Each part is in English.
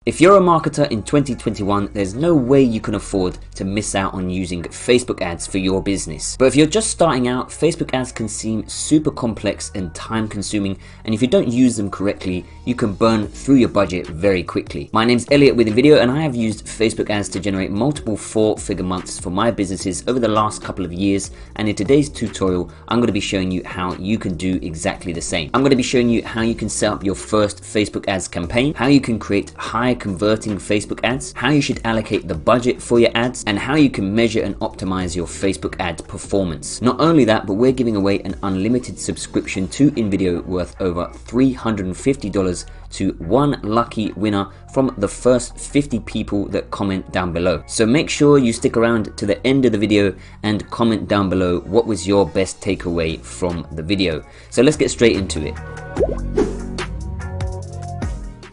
If you're a marketer in 2021, there's no way you can afford to miss out on using Facebook ads for your business. But if you're just starting out, Facebook ads can seem super complex and time consuming, and if you don't use them correctly, you can burn through your budget very quickly. My name's Elliot with InVideo, and I have used Facebook ads to generate multiple 4-figure months for my businesses over the last couple of years, and in today's tutorial, I'm going to be showing you how you can do exactly the same. I'm going to be showing you how you can set up your first Facebook ads campaign, how you can create high converting Facebook ads, how you should allocate the budget for your ads, and how you can measure and optimize your Facebook ad performance. Not only that, but we're giving away an unlimited subscription to InVideo worth over $350 to one lucky winner from the first 50 people that comment down below. So make sure you stick around to the end of the video and comment down below what was your best takeaway from the video. So let's get straight into it.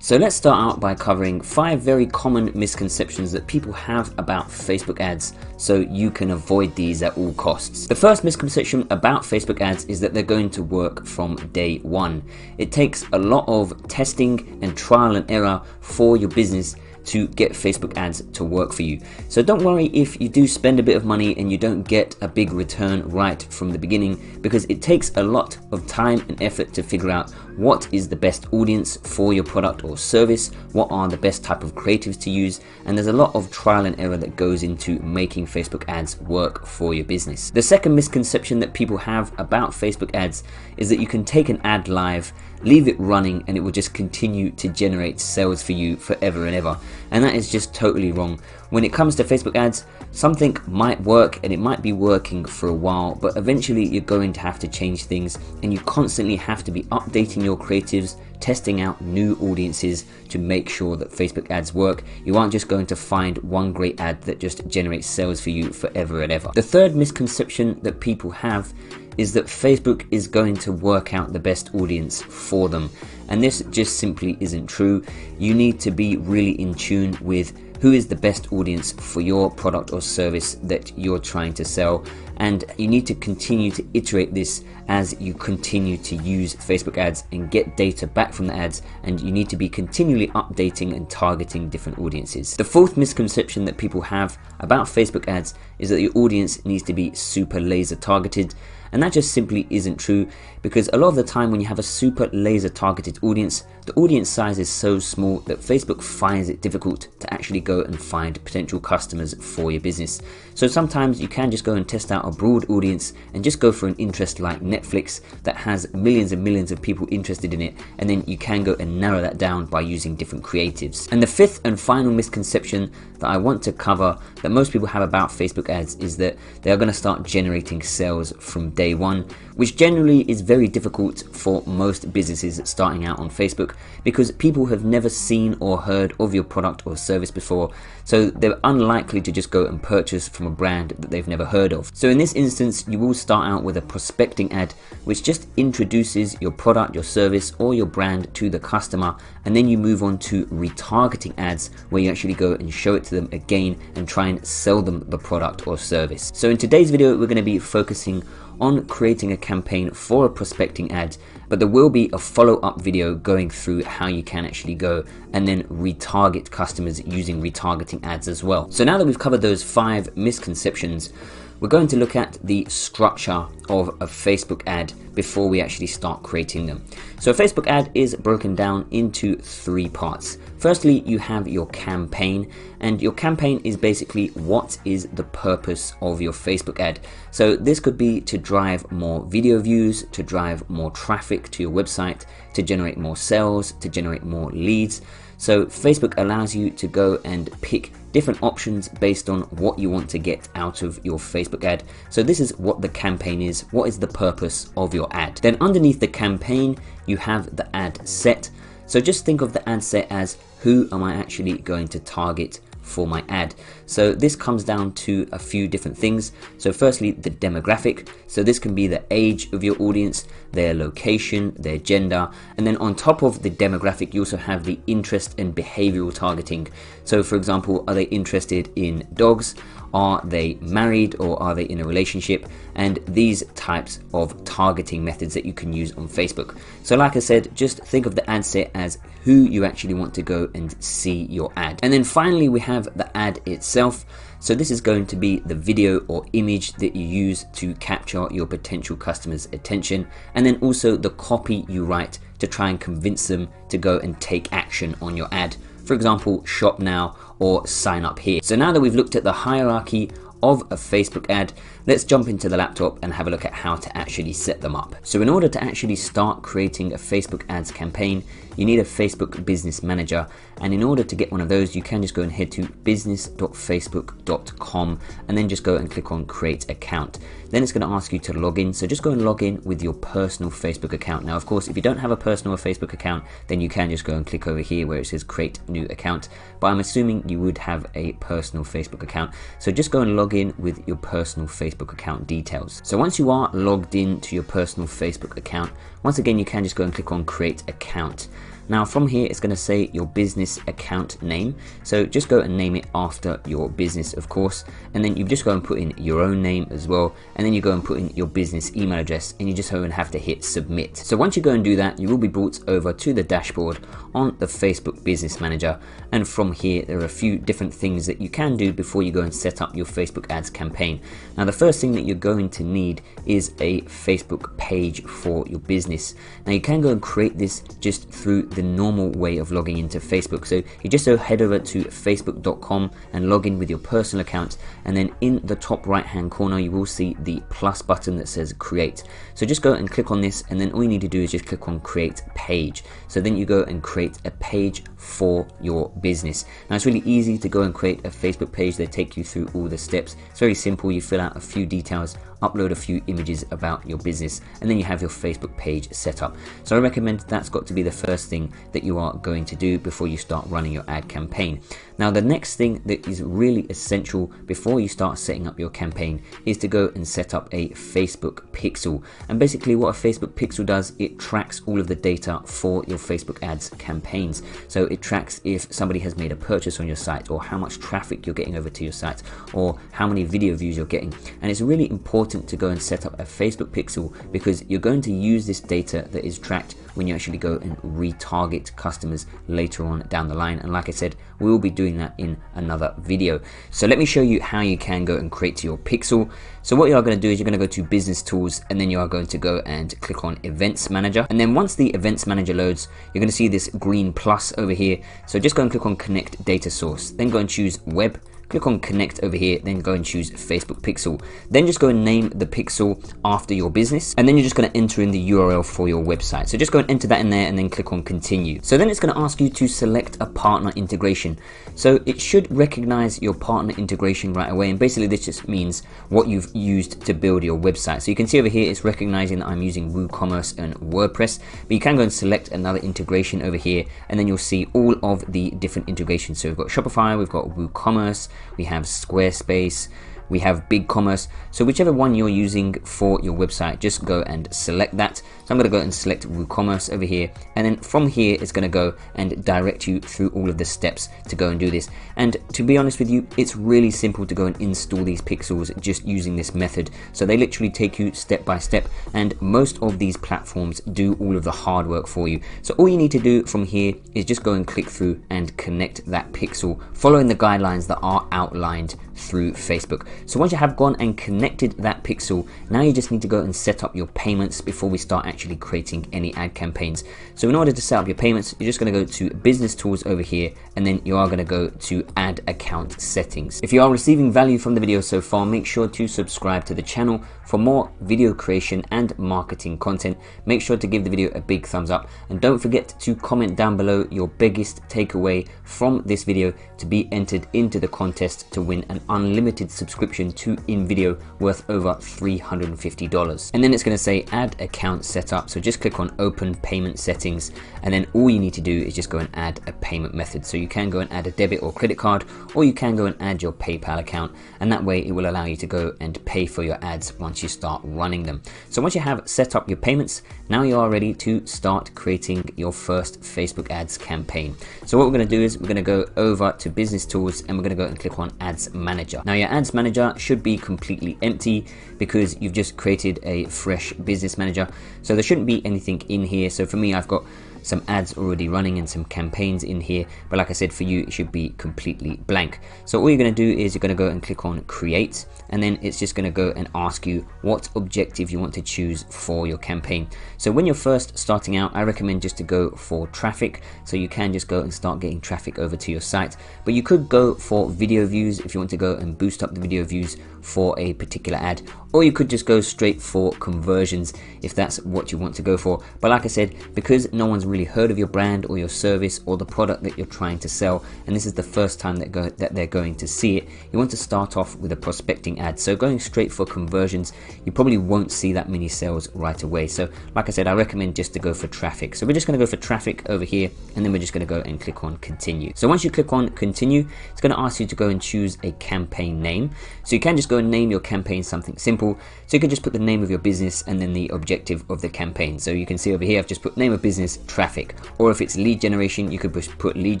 So let's start out by covering 5 very common misconceptions that people have about Facebook ads so you can avoid these at all costs. The first misconception about Facebook ads is that they're going to work from day one. It takes a lot of testing and trial and error for your business to get Facebook ads to work for you. So don't worry if you do spend a bit of money and you don't get a big return right from the beginning, because it takes a lot of time and effort to figure out what is the best audience for your product or service, what are the best type of creatives to use, and there's a lot of trial and error that goes into making Facebook ads work for your business. The second misconception that people have about Facebook ads is that you can take an ad live, leave it running, and it will just continue to generate sales for you forever and ever. And that is just totally wrong. When it comes to Facebook ads, something might work and it might be working for a while, but eventually you're going to have to change things, and you constantly have to be updating your creatives, testing out new audiences to make sure that Facebook ads work. You aren't just going to find one great ad that just generates sales for you forever and ever. The third misconception that people have is that Facebook is going to work out the best audience for them. And this just simply isn't true. You need to be really in tune with who is the best audience for your product or service that you're trying to sell. And you need to continue to iterate this as you continue to use Facebook ads and get data back from the ads, and you need to be continually updating and targeting different audiences. The fourth misconception that people have about Facebook ads is that your audience needs to be super laser targeted. And that just simply isn't true, because a lot of the time when you have a super laser targeted audience, the audience size is so small that Facebook finds it difficult to actually go and find potential customers for your business. So sometimes you can just go and test out a broad audience and just go for an interest like Netflix that has millions and millions of people interested in it, and then you can go and narrow that down by using different creatives. And the fifth and final misconception that I want to cover that most people have about Facebook ads is that they are going to start generating sales from day one, which generally is very difficult for most businesses starting out on Facebook, because people have never seen or heard of your product or service before, so they're unlikely to just go and purchase from a brand that they've never heard of. So in this instance, you will start out with a prospecting ad which just introduces your product, your service, or your brand to the customer, and then you move on to retargeting ads where you actually go and show it to them again and try and sell them the product or service. So in today's video, we're going to be focusing on creating a campaign for a prospecting ad, but there will be a follow-up video going through how you can actually go and then retarget customers using retargeting ads as well. So now that we've covered those 5 misconceptions, we're going to look at the structure of a Facebook ad before we actually start creating them. So a Facebook ad is broken down into 3 parts. Firstly, you have your campaign, and your campaign is basically what is the purpose of your Facebook ad. So this could be to drive more video views, to drive more traffic to your website, to generate more sales, to generate more leads. So Facebook allows you to go and pick different options based on what you want to get out of your Facebook ad. So this is what the campaign is. What is the purpose of your ad? Then underneath the campaign, you have the ad set. So just think of the ad set as, who am I actually going to target for my ad? So this comes down to a few different things. So firstly, the demographic. So this can be the age of your audience, their location, their gender, and then on top of the demographic, you also have the interest and behavioral targeting. So for example, are they interested in dogs? Are they married or are they in a relationship? And these types of targeting methods that you can use on Facebook. So like I said, just think of the ad set as who you actually want to go and see your ad. And then finally we have the ad itself. So this is going to be the video or image that you use to capture your potential customers' attention, and then also the copy you write to try and convince them to go and take action on your ad. For example, shop now or sign up here. So now that we've looked at the hierarchy of a Facebook ad, let's jump into the laptop and have a look at how to actually set them up. So in order to actually start creating a Facebook ads campaign, you need a Facebook business manager, and in order to get one of those, you can just go and head to business.facebook.com and then just go and click on create account. Then it's going to ask you to log in, so just go and log in with your personal Facebook account. Now of course, if you don't have a personal Facebook account, then you can just go and click over here where it says create new account, but I'm assuming you would have a personal Facebook account, so just go and log in with your personal Facebook account details. So once you are logged in to your personal Facebook account, once again you can just go and click on create account. Now from here it's going to say your business account name, so just go and name it after your business of course, and then you just go and put in your own name as well, and then you go and put in your business email address, and you just go and have to hit submit. So once you go and do that, you will be brought over to the dashboard on the Facebook Business Manager, and from here there are a few different things that you can do before you go and set up your Facebook ads campaign. Now the first thing that you're going to need is a Facebook page for your business. Now you can go and create this just through the normal way of logging into Facebook. So you just head over to facebook.com and log in with your personal account, and then in the top right hand corner you will see the plus button that says create. So just go and click on this, and then all you need to do is just click on create page. So then you go and create a page for your business. Now it's really easy to go and create a Facebook page. They take you through all the steps. It's very simple. You fill out a few details, upload a few images about your business, and then you have your Facebook page set up. So I recommend that's got to be the first thing that you are going to do before you start running your ad campaign. Now the next thing that is really essential before you start setting up your campaign is to go and set up a Facebook pixel. And basically what a Facebook pixel does, it tracks all of the data for your Facebook ads campaigns. So it tracks if somebody has made a purchase on your site, or how much traffic you're getting over to your site, or how many video views you're getting. And it's really important to go and set up a Facebook pixel, because you're going to use this data that is tracked when you actually go and retarget customers later on down the line. And like I said, we will be doing that in another video. So let me show you how you can go and create your pixel. So what you are going to do is you're going to go to business tools, and then you are going to go and click on events manager. And then once the events manager loads, you're going to see this green plus over here. So just go and click on connect data source, then go and choose web. Click on connect over here, then go and choose Facebook pixel. Then just go and name the pixel after your business, and then you're just going to enter in the URL for your website. So just go and enter that in there, and then click on continue. So then it's going to ask you to select a partner integration. So it should recognize your partner integration right away, and basically this just means what you've used to build your website. So you can see over here it's recognizing that I'm using WooCommerce and WordPress, but you can go and select another integration over here, and then you'll see all of the different integrations. So we've got Shopify, we've got WooCommerce, we have Squarespace, we have BigCommerce. So whichever one you're using for your website, just go and select that. So I'm going to go and select WooCommerce over here, and then from here it's going to go and direct you through all of the steps to go and do this. And to be honest with you, it's really simple to go and install these pixels just using this method. So they literally take you step by step, and most of these platforms do all of the hard work for you. So all you need to do from here is just go and click through and connect that pixel, following the guidelines that are outlined through Facebook. So once you have gone and connected that pixel, now you just need to go and set up your payments before we start actually creating any ad campaigns. So in order to set up your payments, you're just going to go to business tools over here, and then you are going to go to add account settings. If you are receiving value from the video so far, make sure to subscribe to the channel for more video creation and marketing content. Make sure to give the video a big thumbs up, and don't forget to comment down below your biggest takeaway from this video to be entered into the contest to win an unlimited subscription to InVideo worth over $350. And then it's going to say add account setup. So just click on open payment settings, and then all you need to do is just go and add a payment method. So you can go and add a debit or credit card, or you can go and add your PayPal account, and that way it will allow you to go and pay for your ads once you start running them. So once you have set up your payments, now you are ready to start creating your first Facebook ads campaign. So what we're going to do is we're going to go over to business tools, and we're going to go and click on ads manager. manager. Now your ads manager should be completely empty because you've just created a fresh business manager. So there shouldn't be anything in here. So for me, I've got some ads already running and some campaigns in here, but like I said, for you it should be completely blank. So all you're going to do is you're going to go and click on create, and then it's just going to go and ask you what objective you want to choose for your campaign. So when you're first starting out, I recommend just to go for traffic, so you can just go and start getting traffic over to your site. But you could go for video views if you want to go and boost up the video views for a particular ad, or you could just go straight for conversions if that's what you want to go for. But like I said, because no one's really heard of your brand or your service or the product that you're trying to sell, and this is the first time that they're going to see it, you want to start off with a prospecting ad. So going straight for conversions, you probably won't see that many sales right away. So like I said, I recommend just to go for traffic. So we're just going to go for traffic over here, and then we're just going to go and click on continue. So once you click on continue, it's going to ask you to go and choose a campaign name. So you can just go and name your campaign something simple. So you can just put the name of your business and then the objective of the campaign. So you can see over here, I've just put name of business, traffic. Or if it's lead generation, you could put lead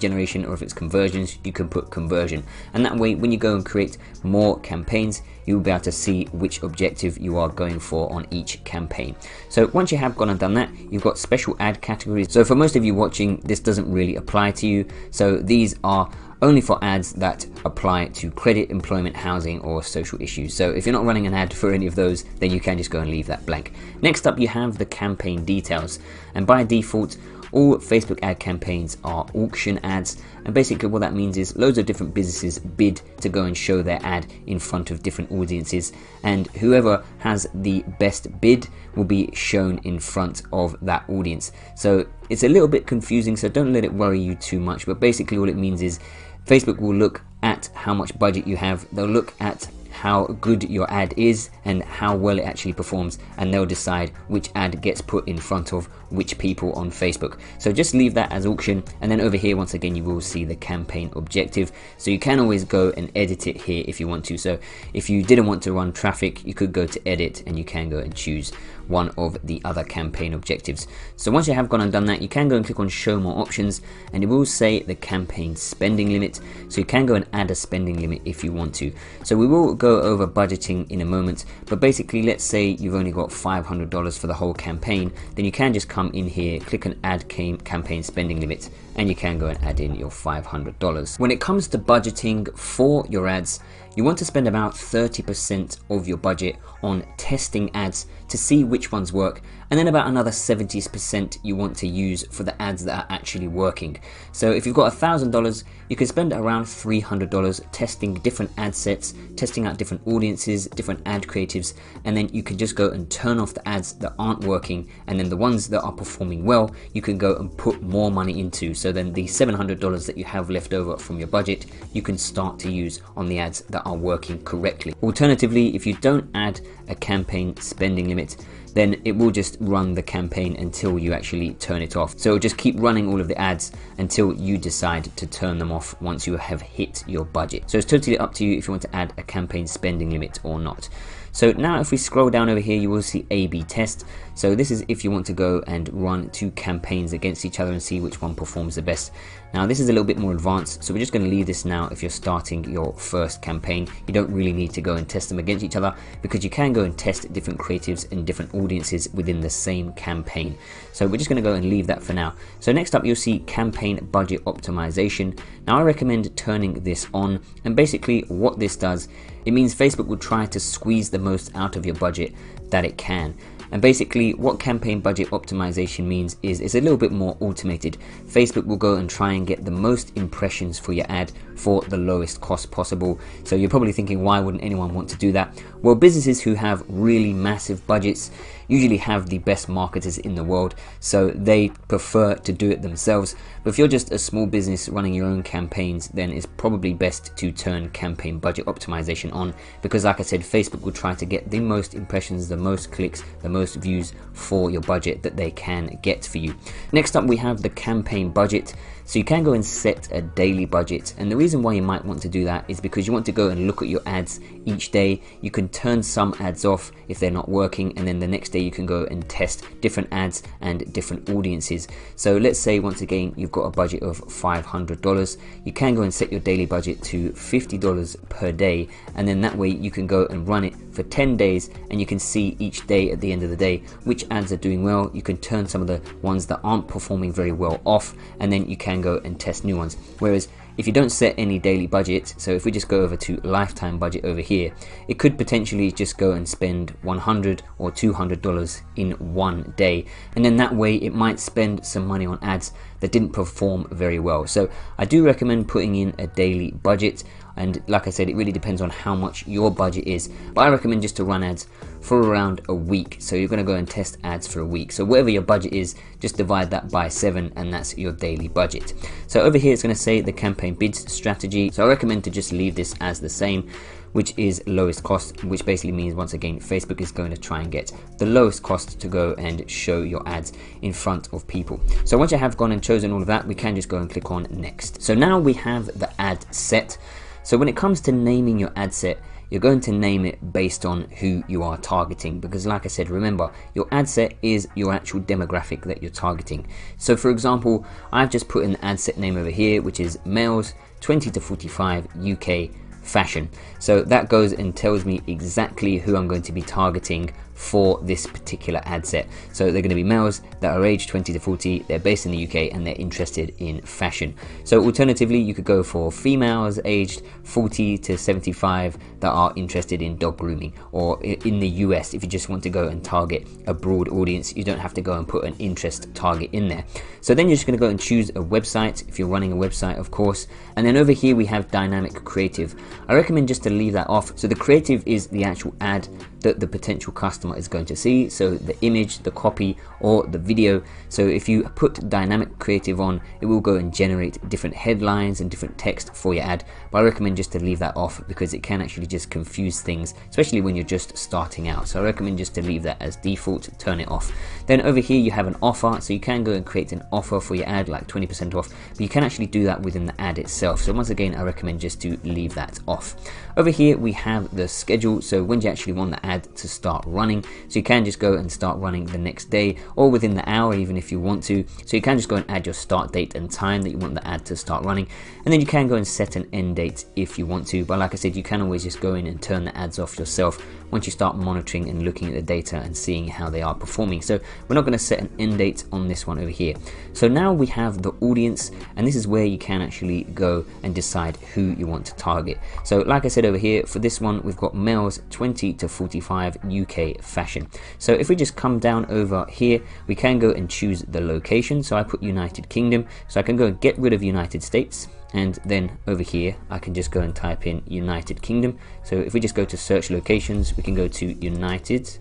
generation, or if it's conversions, you can put conversion. And that way, when you go and create more campaigns, you'll be able to see which objective you are going for on each campaign. So once you have gone and done that, you've got special ad categories. So for most of you watching, this doesn't really apply to you. So these are only for ads that apply to credit, employment, housing, or social issues. So if you're not running an ad for any of those, then you can just go and leave that blank. Next up, you have the campaign details. And by default, all Facebook ad campaigns are auction ads, and basically what that means is loads of different businesses bid to go and show their ad in front of different audiences, and whoever has the best bid will be shown in front of that audience. So it's a little bit confusing, so don't let it worry you too much, but basically all it means is Facebook will look at how much budget you have, they'll look at how good your ad is and how well it actually performs, and they'll decide which ad gets put in front of which people on Facebook. So just leave that as auction, and then over here once again you will see the campaign objective. So you can always go and edit it here if you want to. So if you didn't want to run traffic, you could go to edit and you can go and choose one of the other campaign objectives. So once you have gone and done that, you can go and click on show more options, and it will say the campaign spending limit. So you can go and add a spending limit if you want to. So we will go over budgeting in a moment, but basically let's say you've only got $500 for the whole campaign, then you can just come in here, click on add campaign spending limit, and you can go and add in your $500. When it comes to budgeting for your ads, you want to spend about 30% of your budget on testing ads to see which ones work, and then about another 70% you want to use for the ads that are actually working. So if you've got $1,000, you can spend around $300 testing different ad sets, testing out different audiences, different ad creatives, and then you can just go and turn off the ads that aren't working, and then the ones that are performing well, you can go and put more money into. So then the $700 that you have left over from your budget, you can start to use on the ads that are working correctly. Alternatively, if you don't add a campaign spending limit, then it will just run the campaign until you actually turn it off. So it'll just keep running all of the ads until you decide to turn them off once you have hit your budget. So it's totally up to you if you want to add a campaign spending limit or not. So now if we scroll down over here, you will see A/B test. So this is if you want to go and run two campaigns against each other and see which one performs the best. Now this is a little bit more advanced, so we're just going to leave this now. If you're starting your first campaign, you don't really need to go and test them against each other, because you can go and test different creatives and different audiences within the same campaign. So we're just going to go and leave that for now. So next up, you'll see campaign budget optimization. Now I recommend turning this on, and basically what this does, it means Facebook will try to squeeze the most out of your budget that it can. And basically what campaign budget optimization means is it's a little bit more automated. Facebook will go and try and get the most impressions for your ad for the lowest cost possible. So you're probably thinking, why wouldn't anyone want to do that? Well, businesses who have really massive budgets usually have the best marketers in the world, so they prefer to do it themselves. But if you're just a small business running your own campaigns, then it's probably best to turn campaign budget optimization on, because like I said, Facebook will try to get the most impressions, the most clicks, the most views for your budget that they can get for you. Next up, we have the campaign budget. So you can go and set a daily budget, and the reason why you might want to do that is because you want to go and look at your ads each day. You can turn some ads off if they're not working, and then the next day you can go and test different ads and different audiences. So let's say once again you've got a budget of $500, you can go and set your daily budget to $50 per day, and then that way you can go and run it for 10 days, and you can see each day at the end of the day which ads are doing well. You can turn some of the ones that aren't performing very well off, and then you can go and test new ones. Whereas if you don't set any daily budget, so if we just go over to lifetime budget over here, it could potentially just go and spend $100 or $200 in one day, and then that way it might spend some money on ads that didn't perform very well. So I do recommend putting in a daily budget, and like I said, it really depends on how much your budget is, but I recommend just to run ads for around a week. So you're going to go and test ads for a week, so whatever your budget is, just divide that by 7 and that's your daily budget. So over here it's going to say the campaign bids strategy, so I recommend to just leave this as the same, which is lowest cost, which basically means once again Facebook is going to try and get the lowest cost to go and show your ads in front of people. So once you have gone and chosen all of that, we can just go and click on next. So now we have the ad set. So when it comes to naming your ad set, you're going to name it based on who you are targeting, because like I said, remember, your ad set is your actual demographic that you're targeting. So for example, I've just put in the ad set name over here, which is males 20 to 45 UK fashion. So that goes and tells me exactly who I'm going to be targeting for this particular ad set. So they're going to be males that are aged 20 to 40, they're based in the UK, and they're interested in fashion. So alternatively, you could go for females aged 40 to 75 that are interested in dog grooming, or in the US, if you just want to go and target a broad audience, you don't have to go and put an interest target in there. So then you're just going to go and choose a website, if you're running a website of course, and then over here we have dynamic creative. I recommend just to leave that off. So the creative is the actual ad that the potential customer is going to see, so the image, the copy, or the video. So if you put dynamic creative on, it will go and generate different headlines and different text for your ad, but I recommend just to leave that off because it can actually just confuse things, especially when you're just starting out. So I recommend just to leave that as default, turn it off. Then over here you have an offer, so you can go and create an offer for your ad, like 20% off, but you can actually do that within the ad itself. So once again, I recommend just to leave that off. Over here we have the schedule, so when do you actually want the ad to start running. So you can just go and start running the next day or within the hour, even if you want to. So you can just go and add your start date and time that you want the ad to start running, and then you can go and set an end date if you want to. But like I said, you can always just go in and turn the ads off yourself once you start monitoring and looking at the data and seeing how they are performing. So we're not going to set an end date on this one over here. So now we have the audience, and this is where you can actually go and decide who you want to target. So like I said over here, for this one we've got males 20 to 45 UK fashion. So if we just come down over here, we can go and choose the location. So I put United Kingdom, so I can go and get rid of United States, and then over here I can just go and type in United Kingdom. So if we just go to search locations, we can go to United,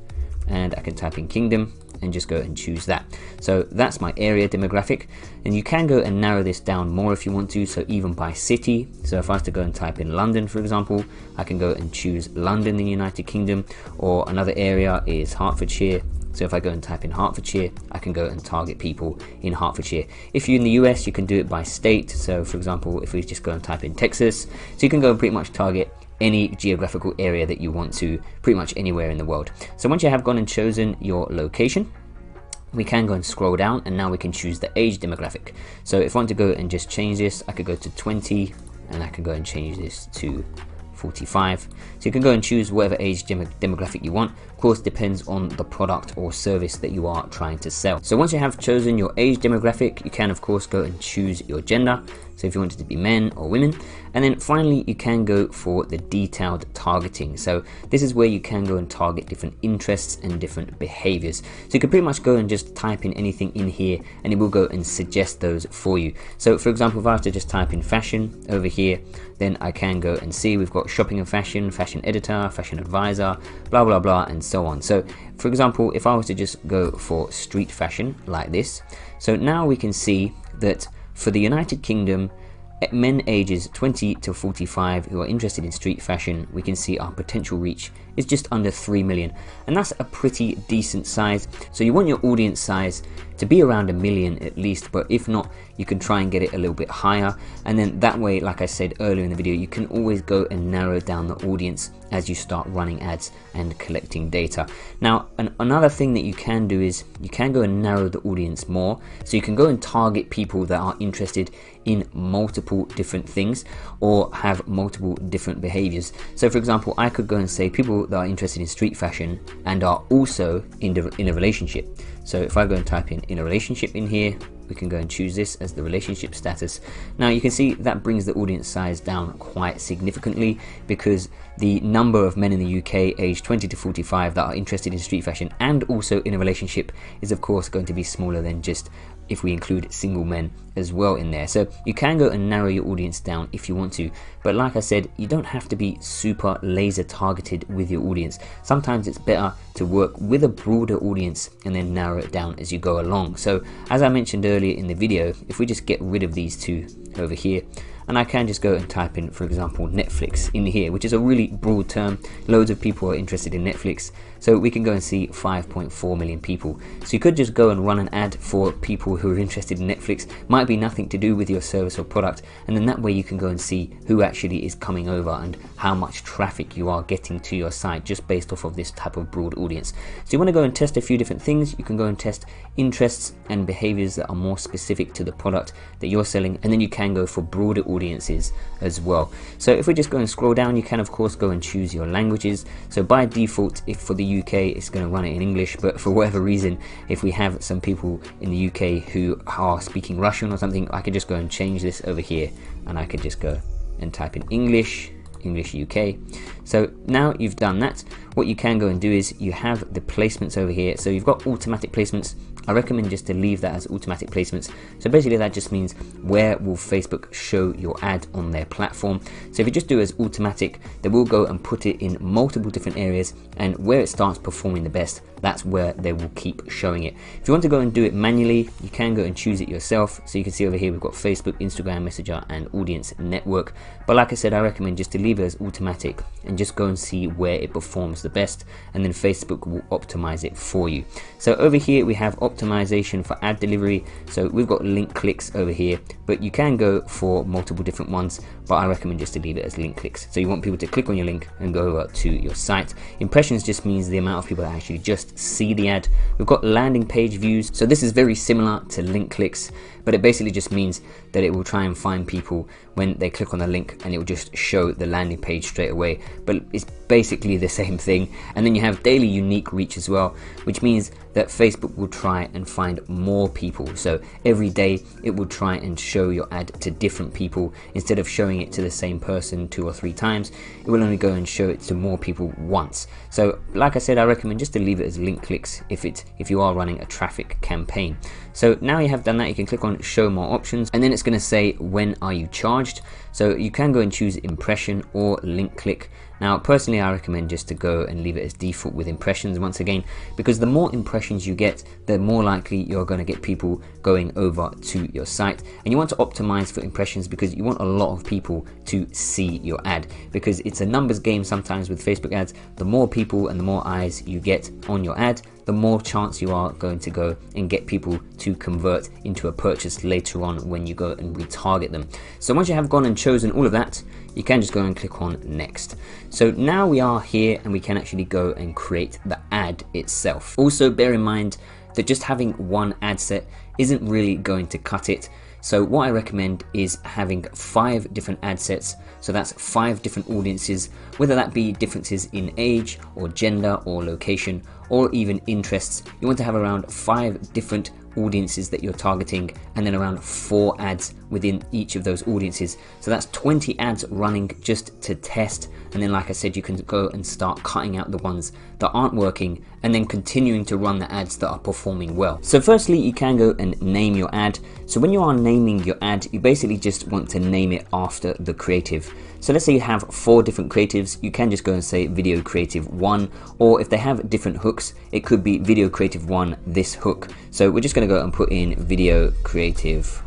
and I can type in Kingdom and just go and choose that. So that's my area demographic, and you can go and narrow this down more if you want to, so even by city. So if I was to go and type in London, for example, I can go and choose London in the United Kingdom, or another area is Hertfordshire. So if I go and type in Hertfordshire, I can go and target people in Hertfordshire. If you're in the US, you can do it by state. So for example, if we just go and type in Texas, so you can go and pretty much target any geographical area that you want to, pretty much anywhere in the world. So once you have gone and chosen your location, we can go and scroll down, and now we can choose the age demographic. So if I want to go and just change this, I could go to 20, and I can go and change this to 45. So you can go and choose whatever age demographic you want. Of course, depends on the product or service that you are trying to sell. So once you have chosen your age demographic, you can of course go and choose your gender. So if you want it to be men or women, and then finally you can go for the detailed targeting. So this is where you can go and target different interests and different behaviors. So you can pretty much go and just type in anything in here, and it will go and suggest those for you. So for example, if I have to just type in fashion over here, then I can go and see we've got shopping and fashion, fashion editor, fashion advisor, blah blah blah, and so on. So for example, if I was to just go for street fashion like this, so now we can see that for the United Kingdom, men ages 20 to 45 who are interested in street fashion, we can see our potential reach is just under 3 million, and that's a pretty decent size. So you want your audience size to be around 1 million at least, but if not, you can try and get it a little bit higher, and then that way, like I said earlier in the video, you can always go and narrow down the audience as you start running ads and collecting data. Now, another thing that you can do is you can go and narrow the audience more, so you can go and target people that are interested in multiple different things or have multiple different behaviors. So for example, I could go and say people that are interested in street fashion and are also in a relationship. So if I go and type in a relationship in here, we can go and choose this as the relationship status. Now you can see that brings the audience size down quite significantly, because the number of men in the UK aged 20 to 45 that are interested in street fashion and also in a relationship is of course going to be smaller than just if we include single men as well in there. So you can go and narrow your audience down if you want to, but like I said, you don't have to be super laser targeted with your audience. Sometimes it's better to work with a broader audience and then narrow it down as you go along. So as I mentioned earlier in the video, if we just get rid of these two over here, and I can just go and type in, for example, Netflix in here, which is a really broad term. Loads of people are interested in Netflix, so we can go and see 5.4 million people. So you could just go and run an ad for people who are interested in Netflix, might be nothing to do with your service or product, and then that way you can go and see who actually is coming over and how much traffic you are getting to your site just based off of this type of broad audience. So you want to go and test a few different things. You can go and test interests and behaviors that are more specific to the product that you're selling, and then you can go for broader audiences as well. So if we just go and scroll down, you can of course go and choose your languages. So by default, if for the UK, it's going to run it in English, but for whatever reason, if we have some people in the UK who are speaking Russian or something, I could just go and change this over here, and I could just go and type in English UK. So now you've done that, what you can go and do is you have the placements over here. So you've got automatic placements. I recommend just to leave that as automatic placements. So basically that just means where will Facebook show your ad on their platform. So if you just do as automatic, they will go and put it in multiple different areas, and where it starts performing the best, that's where they will keep showing it. If you want to go and do it manually, you can go and choose it yourself. So you can see over here we've got Facebook, Instagram, Messenger and Audience Network. But like I said, I recommend just to leave it as automatic and just go and see where it performs the best, and then Facebook will optimize it for you. So over here we have optimization for ad delivery. So we've got link clicks over here, but you can go for multiple different ones, but I recommend just to leave it as link clicks. So you want people to click on your link and go over to your site. Impressions just means the amount of people that actually just see the ad. We've got landing page views. So this is very similar to link clicks, but it basically just means that it will try and find people when they click on the link, and it will just show the landing page straight away. But it's basically the same thing. And then you have daily unique reach as well, which means that Facebook will try and find more people. So every day it will try and show your ad to different people. Instead of showing it to the same person 2 or 3 times, it will only go and show it to more people once. So like I said, I recommend just to leave it as link clicks if you are running a traffic campaign. So now you have done that, you can click on show more options, and then it's going to say when are you charged. So you can go and choose impression or link click. Now personally I recommend just to go and leave it as default with impressions once again, because the more impressions you get, the more likely you're going to get people going over to your site. And you want to optimize for impressions because you want a lot of people to see your ad, because it's a numbers game sometimes with Facebook ads. The more people and the more eyes you get on your ad, the more chance you are going to go and get people to convert into a purchase later on when you go and retarget them. So once you have gone and chosen all of that, you can just go and click on next. So now we are here and we can actually go and create the ad itself. Also bear in mind that just having one ad set isn't really going to cut it. So what I recommend is having 5 different ad sets. So that's 5 different audiences, whether that be differences in age or gender or location or even interests. You want to have around 5 different audiences that you're targeting, and then around 4 ads within each of those audiences. So that's 20 ads running just to test. And then like I said, you can go and start cutting out the ones that aren't working and then continuing to run the ads that are performing well. So firstly, you can go and name your ad. So when you are naming your ad, you basically just want to name it after the creative. So let's say you have 4 different creatives, you can just go and say video creative 1, or if they have different hooks, it could be video creative 1 this hook. So we're just going to go and put in video creative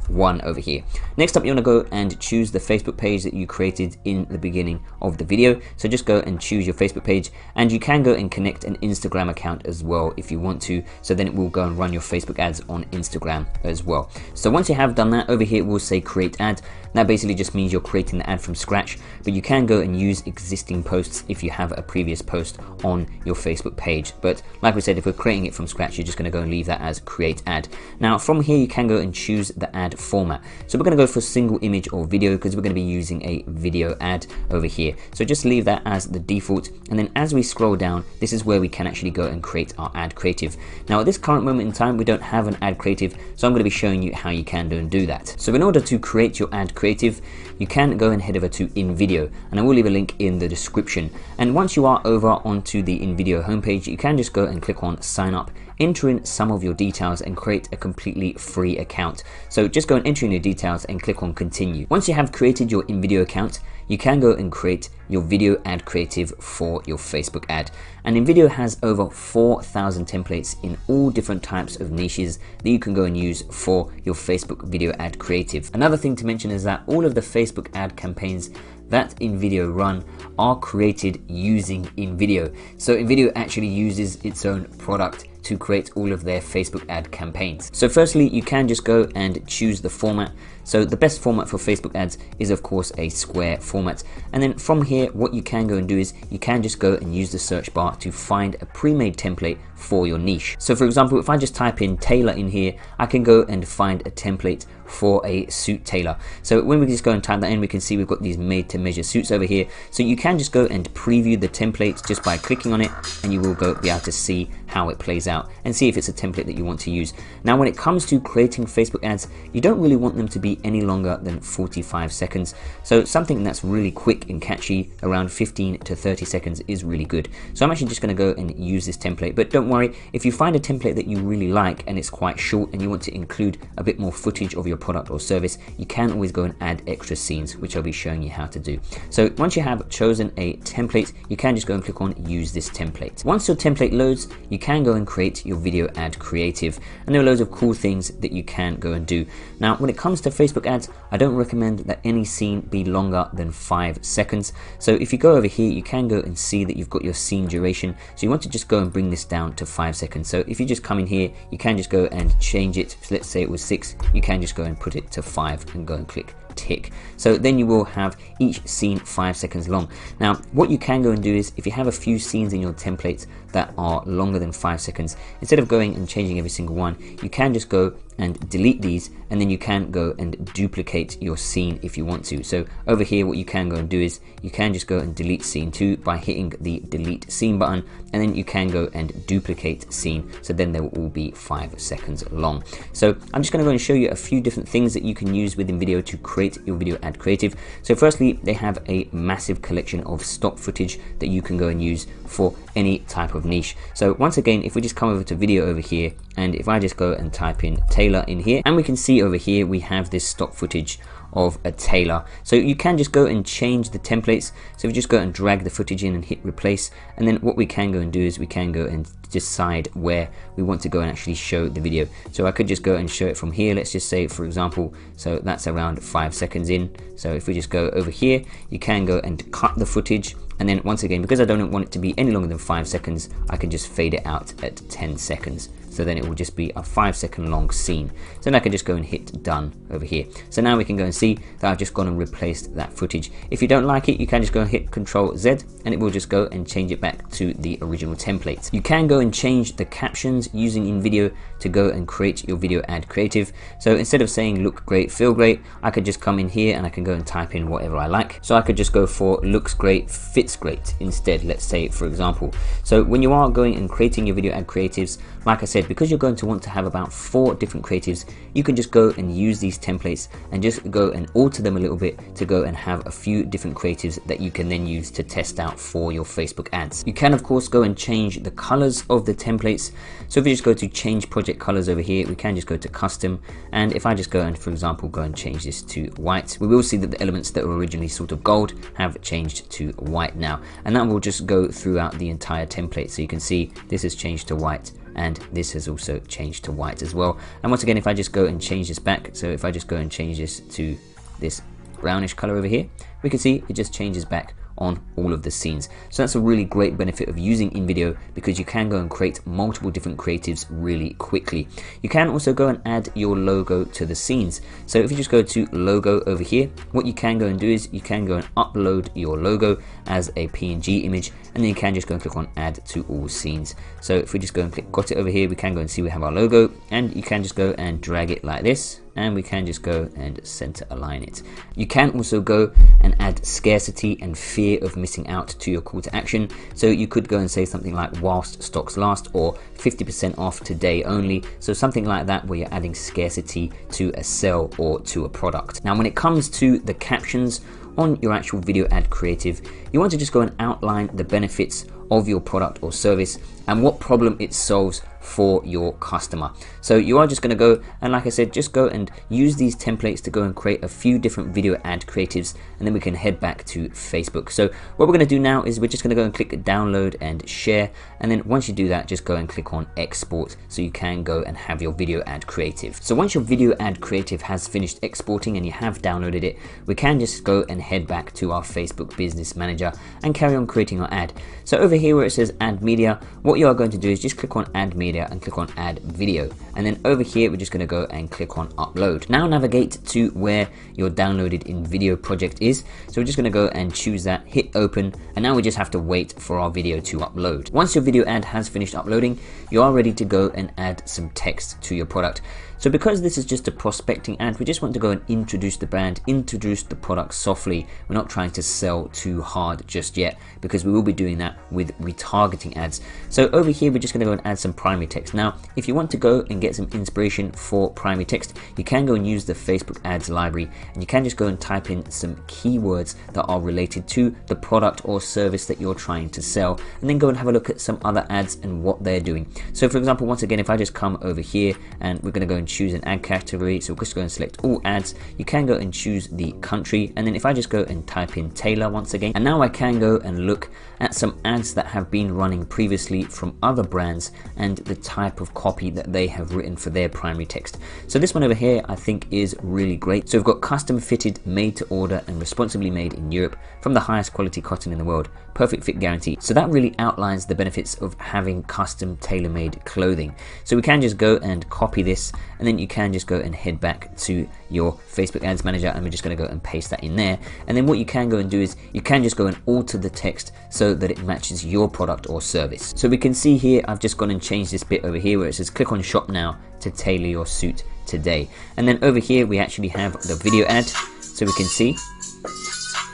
1 over here. Next up, you want to go and choose the Facebook page that you created in the beginning of the video. So just go and choose your Facebook page, and you can go and connect an Instagram account as well if you want to, so then it will go and run your Facebook ads on Instagram as well. So once you have done that, over here it will say create ad. That basically just means you're creating the ad from scratch, but you can go and use existing posts if you have a previous post on your Facebook page. But like we said, if we're creating it from scratch, you're just going to go and leave that as create ad. Now from here you can go and choose the ad format. So we're going to go for single image or video because we're going to be using a video ad over here. So just leave that as the default, and then as we scroll down, this is where we can actually go and create our ad creative. Now at this current moment in time, we don't have an ad creative, so I'm going to be showing you how you can go and do that. So in order to create your ad creative, you can go and head over to InVideo, and I will leave a link in the description. And once you are over onto the InVideo homepage, you can just go and click on sign up, enter in some of your details and create a completely free account. So just go and enter in your details and click on continue. Once you have created your InVideo account, you can go and create your video ad creative for your Facebook ad. And InVideo has over 4,000 templates in all different types of niches that you can go and use for your Facebook video ad creative. Another thing to mention is that all of the Facebook ad campaigns that InVideo run are created using InVideo. So InVideo actually uses its own product to create all of their Facebook ad campaigns. So firstly, you can just go and choose the format. So the best format for Facebook ads is of course a square format. And then from here, what you can go and do is you can just go and use the search bar to find a pre-made template for your niche. So for example, if I just type in tailor in here, I can go and find a template for a suit tailor. So when we just go and type that in, we can see we've got these made to measure suits over here. So you can just go and preview the template just by clicking on it, and you will be able to see how it plays out and see if it's a template that you want to use. Now when it comes to creating Facebook ads, you don't really want them to be any longer than 45 seconds. So something that's really quick and catchy, around 15 to 30 seconds is really good. So I'm actually just going to go and use this template, but don't worry, if you find a template that you really like and it's quite short and you want to include a bit more footage of your product or service, you can always go and add extra scenes, which I'll be showing you how to do. So once you have chosen a template, you can just go and click on use this template. Once your template loads, you can go and create your video ad creative, and there are loads of cool things that you can go and do. Now when it comes to Facebook ads, I don't recommend that any scene be longer than 5 seconds. So if you go over here, you can go and see that you've got your scene duration. So you want to just go and bring this down to 5 seconds. So if you just come in here, you can just go and change it. So let's say it was 6, you can just go and put it to 5 and go and click tick. So then you will have each scene 5 seconds long. Now what you can go and do is, if you have a few scenes in your templates that are longer than 5 seconds, instead of going and changing every single one, you can just go and delete these, and then you can go and duplicate your scene if you want to. So over here, what you can go and do is you can just go and delete scene 2 by hitting the delete scene button, and then you can go and duplicate scene, so then they will all be 5 seconds long. So I'm just going to go and show you a few different things that you can use with InVideo to create your video ad creative. So firstly, they have a massive collection of stock footage that you can go and use for any type of niche. So once again, if we just come over to video over here, and if I just go and type in tailor in here, and we can see over here we have this stock footage of a tailor. So you can just go and change the templates. So we just go and drag the footage in and hit replace, and then what we can go and do is we can go and decide where we want to go and actually show the video. So I could just go and show it from here. Let's just say, for example, so that's around 5 seconds in. So if we just go over here, you can go and cut the footage, and then once again, because I don't want it to be any longer than 5 seconds, I can just fade it out at 10 seconds. So then it will just be a 5 second long scene. So then I can just go and hit done over here. So now we can go and see that I've just gone and replaced that footage. If you don't like it, you can just go and hit Control Z, and it will just go and change it back to the original template. You can go and change the captions using InVideo to go and create your video ad creative. So instead of saying look great, feel great, I could just come in here and I can go and type in whatever I like. So I could just go for looks great, fits great instead, let's say, for example. So when you are going and creating your video ad creatives, like I said, because you're going to want to have about 4 different creatives, you can just go and use these templates and just go and alter them a little bit to go and have a few different creatives that you can then use to test out for your Facebook ads. You can of course go and change the colors of the templates. So if you just go to change project colors over here, we can just go to custom, and if I just go and, for example, go and change this to white, we will see that the elements that were originally sort of gold have changed to white now, and that will just go throughout the entire template. So you can see this has changed to white, and this has also changed to white as well. And once again, if I just go and change this back, so if I just go and change this to this brownish color over here, we can see it just changes back on all of the scenes. So that's a really great benefit of using InVideo, because you can go and create multiple different creatives really quickly. You can also go and add your logo to the scenes. So if you just go to logo over here, what you can go and do is you can go and upload your logo as a PNG image, and then you can just go and click on add to all scenes. So if we just go and click got it over here, we can go and see we have our logo, and you can just go and drag it like this, and we can just go and center align it. You can also go and add scarcity and fear of missing out to your call to action. So you could go and say something like whilst stocks last, or 50% off today only. So something like that, where you're adding scarcity to a sell or to a product. Now when it comes to the captions on your actual video ad creative, you want to just go and outline the benefits of your product or service and what problem it solves for your customer. So you are just going to go and, like I said, just go and use these templates to go and create a few different video ad creatives, and then we can head back to Facebook. So what we're going to do now is we're just going to go and click download and share, and then once you do that, just go and click on export so you can go and have your video ad creative. So once your video ad creative has finished exporting and you have downloaded it, we can just go and head back to our Facebook Business Manager and carry on creating our ad. So over here where it says add media, what you are going to do is just click on add media and click on add video, and then over here we're just going to go and click on upload. Now navigate to where your downloaded InVideo project is, so we're just going to go and choose that, hit open, and now we just have to wait for our video to upload. Once your video ad has finished uploading, you are ready to go and add some text to your product. So because this is just a prospecting ad, we just want to go and introduce the brand, introduce the product softly. We're not trying to sell too hard just yet, because we will be doing that with retargeting ads. So over here, we're just going to go and add some primary text. Now, if you want to go and get some inspiration for primary text, you can go and use the Facebook ads library, and you can just go and type in some keywords that are related to the product or service that you're trying to sell, and then go and have a look at some other ads and what they're doing. So for example, once again, if I just come over here and we're going to go and choose an ad category, so we'll just go and select all ads, you can go and choose the country, and then if I just go and type in Taylor once again, and now I can go and look at some ads that have been running previously from other brands and the type of copy that they have written for their primary text. So this one over here I think is really great. So we've got custom fitted, made to order and responsibly made in Europe from the highest quality cotton in the world, perfect fit guarantee. So that really outlines the benefits of having custom tailor-made clothing. So we can just go and copy this, and then you can just go and head back to your Facebook Ads Manager, and we're just going to go and paste that in there. And then what you can go and do is you can just go and alter the text so that it matches your product or service. So we can see here I've just gone and changed this bit over here where it says click on shop now to tailor your suit today. And then over here we actually have the video ad, so we can see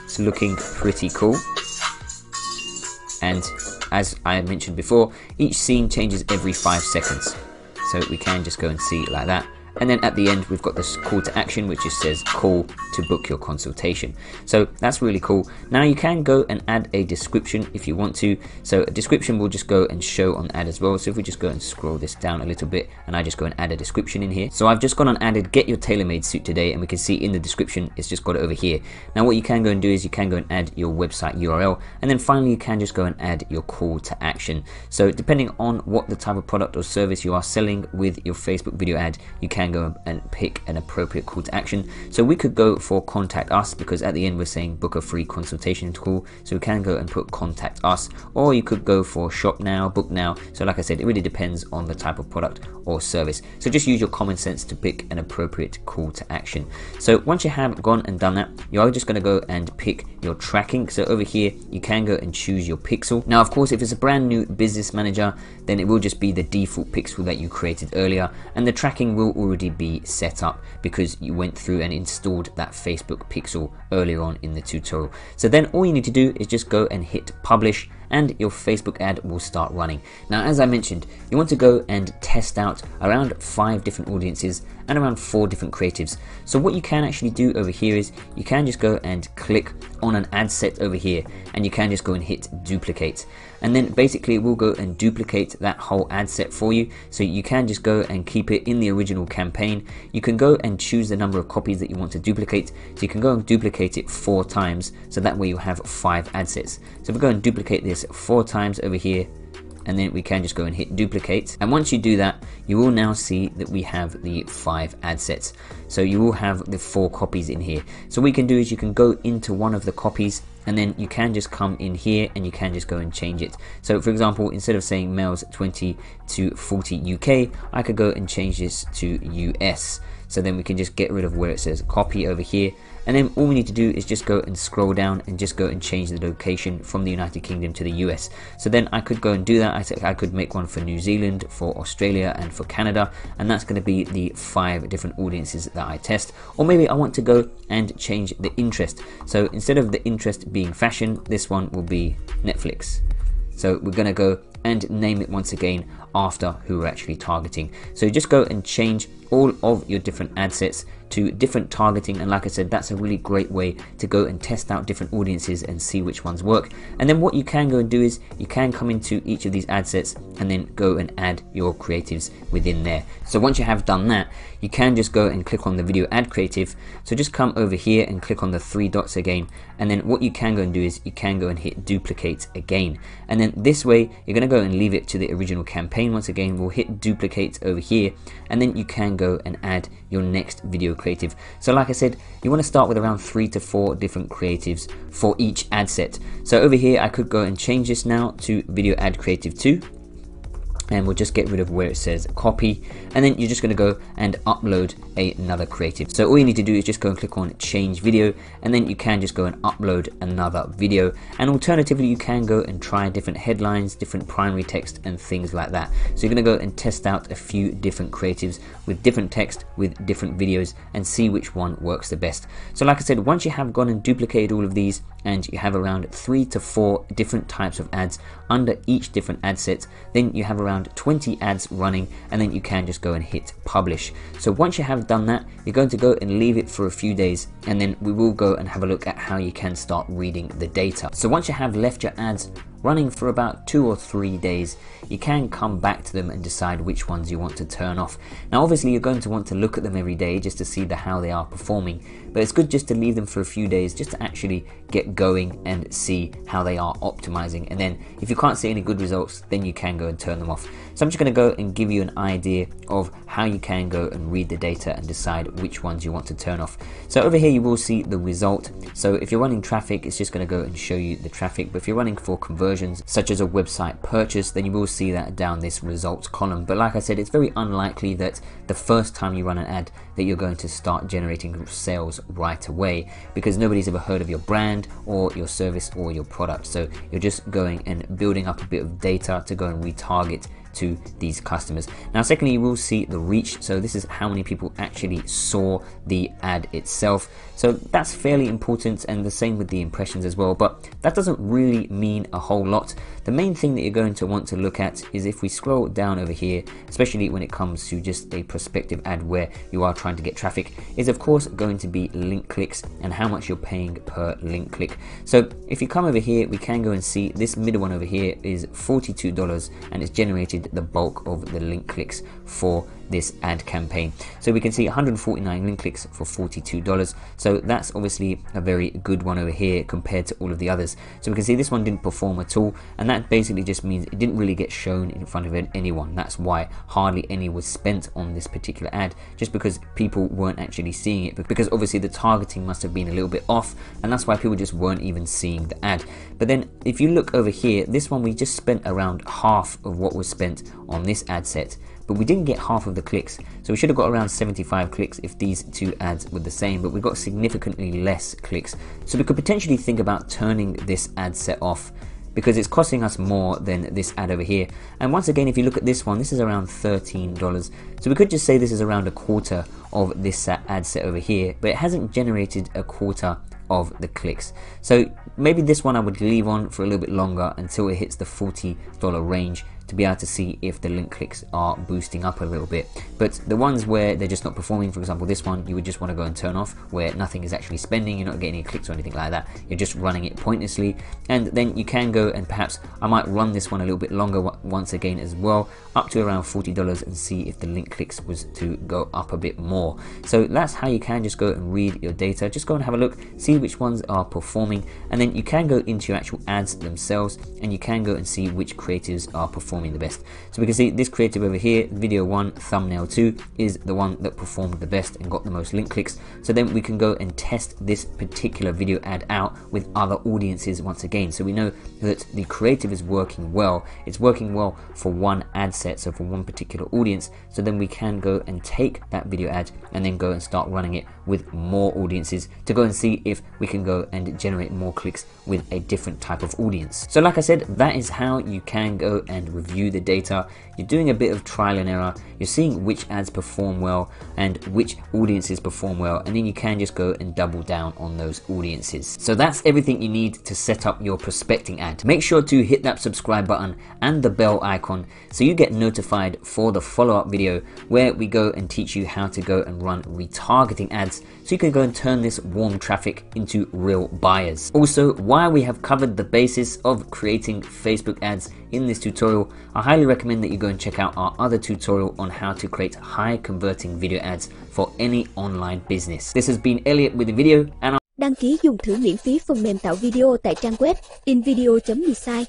it's looking pretty cool. And as I mentioned before, each scene changes every 5 seconds. So we can just go and see it like that. And then at the end, we've got this call to action, which just says call to book your consultation. So that's really cool. Now you can go and add a description if you want to. So a description will just go and show on the ad as well. So if we just go and scroll this down a little bit, and I just go and add a description in here. So I've just gone and added get your tailor-made suit today, and we can see in the description, it's just got it over here. Now what you can go and do is you can go and add your website URL, and then finally you can just go and add your call to action. So depending on what the type of product or service you are selling with your Facebook video ad, you can go and pick an appropriate call to action. So we could go for contact us, because at the end we're saying book a free consultation call, so we can go and put contact us, or you could go for shop now, book now. So like I said, it really depends on the type of product or service. So just use your common sense to pick an appropriate call to action. So once you have gone and done that, you are just going to go and pick your tracking. So over here you can go and choose your pixel. Now of course, if it's a brand new business manager, then it will just be the default pixel that you created earlier, and the tracking will already be set up because you went through and installed that Facebook pixel earlier on in the tutorial. So then all you need to do is just go and hit publish, and your Facebook ad will start running. Now as I mentioned, you want to go and test out around 5 different audiences and around 4 different creatives. So what you can actually do over here is you can just go and click on an ad set over here, and you can just go and hit duplicate, and then basically it will go and duplicate that whole ad set for you. So you can just go and keep it in the original campaign. You can go and choose the number of copies that you want to duplicate, so you can go and duplicate it 4 times, so that way you have 5 ad sets. So if we go and duplicate this 4 times over here, and then we can just go and hit duplicate. And once you do that, you will now see that we have the 5 ad sets. So you will have the 4 copies in here. So what you can do is you can go into one of the copies, and then you can just come in here and you can just go and change it. So for example, instead of saying males 20 to 40 UK, I could go and change this to US. So then we can just get rid of where it says copy over here, and then all we need to do is just go and scroll down and just go and change the location from the United Kingdom to the US. So then I could go and do that. I could make one for New Zealand, for Australia, and for Canada, and that's going to be the 5 different audiences that I test. Or maybe I want to go and change the interest. So instead of the interest being fashion, this one will be Netflix. So we're going to go and name it once again after who we're actually targeting. So just go and change all of your different ad sets to different targeting, and like I said, that's a really great way to go and test out different audiences and see which ones work. And then what you can go and do is you can come into each of these ad sets and then go and add your creatives within there. So once you have done that, you can just go and click on the video ad creative. So just come over here and click on the 3 dots again, and then what you can go and do is you can go and hit duplicate again, and then this way you're going to go and leave it to the original campaign. Once again, we'll hit duplicate over here, and then you can go and add your next video creative. So like I said, you want to start with around 3 to 4 different creatives for each ad set. So over here I could go and change this now to video ad creative 2, and we'll just get rid of where it says copy, and then you're just going to go and upload another creative. So all you need to do is just go and click on change video, and then you can just go and upload another video. And alternatively, you can go and try different headlines, different primary text, and things like that. So you're going to go and test out a few different creatives with different text, with different videos, and see which one works the best. So like I said, once you have gone and duplicated all of these, and you have around 3 to 4 different types of ads under each different ad set, then you have around 20 ads running, and then you can just go and hit publish. So once you have done that, you're going to go and leave it for a few days, and then we will go and have a look at how you can start reading the data. So once you have left your ads running for about 2 or 3 days, you can come back to them and decide which ones you want to turn off. Now obviously you're going to want to look at them every day just to see how they are performing, but it's good just to leave them for a few days just to actually get going and see how they are optimizing. And then if you can't see any good results, then you can go and turn them off. So I'm just going to go and give you an idea of how you can go and read the data and decide which ones you want to turn off. So over here you will see the result. So if you're running traffic, it's just going to go and show you the traffic, but if you're running for conversions such as a website purchase, then you will see that down this results column. But like I said, it's very unlikely that the first time you run an ad that you're going to start generating sales right away, because nobody's ever heard of your brand or your service or your product. So you're just going and building up a bit of data to go and retarget to these customers. Now secondly, you will see the reach. So this is how many people actually saw the ad itself. So that's fairly important, and the same with the impressions as well, but that doesn't really mean a whole lot. The main thing that you're going to want to look at is if we scroll down over here, especially when it comes to just a prospective ad where you are trying to get traffic, is of course going to be link clicks and how much you're paying per link click. So if you come over here, we can go and see this middle one over here is $42, and it's generated the bulk of the link clicks for this ad campaign. So we can see 149 link clicks for $42. So that's obviously a very good one over here compared to all of the others. So we can see this one didn't perform at all, and that basically just means it didn't really get shown in front of anyone. That's why hardly any was spent on this particular ad, just because people weren't actually seeing it, because obviously the targeting must have been a little bit off, and that's why people just weren't even seeing the ad. But then if you look over here, this one we just spent around half of what was spent on this ad set, but we didn't get half of the clicks. So we should have got around 75 clicks if these two ads were the same, but we got significantly less clicks. So we could potentially think about turning this ad set off, because it's costing us more than this ad over here. And once again, if you look at this one, this is around $13. So we could just say this is around a quarter of this ad set over here, but it hasn't generated a quarter of the clicks. So maybe this one I would leave on for a little bit longer until it hits the $40 range, to be able to see if the link clicks are boosting up a little bit. But the ones where they're just not performing, for example this one, you would just want to go and turn off, where nothing is actually spending, you're not getting any clicks or anything like that, you're just running it pointlessly. And then you can go and perhaps I might run this one a little bit longer once again as well, up to around $40, and see if the link clicks was to go up a bit more. So that's how you can just go and read your data. Just go and have a look, see which ones are performing, and then you can go into your actual ads themselves and you can go and see which creatives are performing performing the best. So we can see this creative over here, video 1, thumbnail 2, is the one that performed the best and got the most link clicks. So then we can go and test this particular video ad out with other audiences once again. So we know that the creative is working well. It's working well for one ad set, so for one particular audience. So then we can go and take that video ad and then go and start running it with more audiences to go and see if we can go and generate more clicks with a different type of audience. So like I said, that is how you can go and review the data. You're doing a bit of trial and error. You're seeing which ads perform well and which audiences perform well, and then you can just go and double down on those audiences. So that's everything you need to set up your prospecting ad. Make sure to hit that subscribe button and the bell icon so you get notified for the follow-up video where we go and teach you how to go and run retargeting ads so you can go and turn this warm traffic into real buyers. Also, while we have covered the basis of creating Facebook ads in this tutorial, I highly recommend that you go and check out our other tutorial on how to create high converting video ads for any online business. This has been Elliot with the video, and đăng ký dùng thử miễn phí phần mềm tạo video tại trang web InVideo.design.